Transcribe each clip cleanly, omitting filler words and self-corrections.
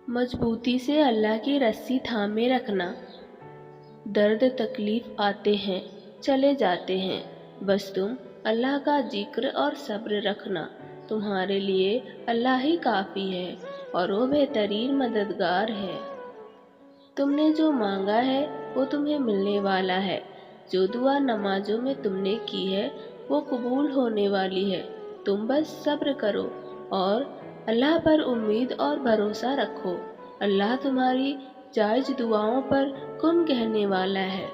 मजबूती से अल्लाह की रस्सी थामे रखना। दर्द तकलीफ आते हैं, चले जाते हैं, बस तुम अल्लाह का जिक्र और सब्र रखना। तुम्हारे लिए अल्लाह ही काफ़ी है और वो बेहतरीन मददगार है। तुमने जो मांगा है वो तुम्हें मिलने वाला है। जो दुआ नमाजों में तुमने की है वो कबूल होने वाली है। तुम बस सब्र करो और अल्लाह पर उम्मीद और भरोसा रखो। अल्लाह तुम्हारी जायज़ दुआओं पर कुन कहने वाला है।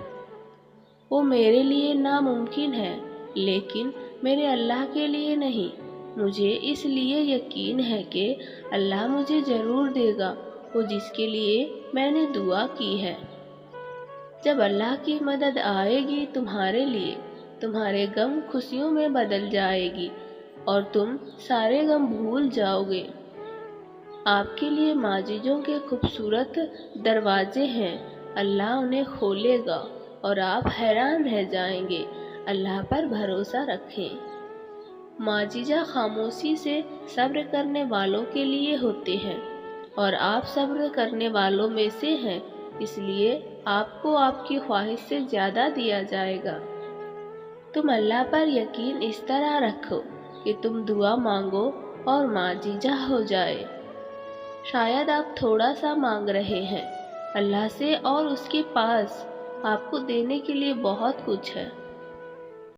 वो मेरे लिए नामुमकिन है, लेकिन मेरे अल्लाह के लिए नहीं। मुझे इसलिए यकीन है कि अल्लाह मुझे ज़रूर देगा वो जिसके लिए मैंने दुआ की है। जब अल्लाह की मदद आएगी तुम्हारे लिए, तुम्हारे गम खुशियों में बदल जाएगी और तुम सारे गम भूल जाओगे। आपके लिए माजिज़ों के खूबसूरत दरवाजे हैं। अल्लाह उन्हें खोलेगा और आप हैरान रह जाएंगे। अल्लाह पर भरोसा रखें। माजिज़ा खामोशी से सब्र करने वालों के लिए होते हैं और आप सब्र करने वालों में से हैं, इसलिए आपको आपकी ख्वाहिश से ज़्यादा दिया जाएगा। तुम अल्लाह पर यकीन इस तरह रखो कि तुम दुआ मांगो और माजिज़ा हो जाए। शायद आप थोड़ा सा मांग रहे हैं अल्लाह से और उसके पास आपको देने के लिए बहुत कुछ है।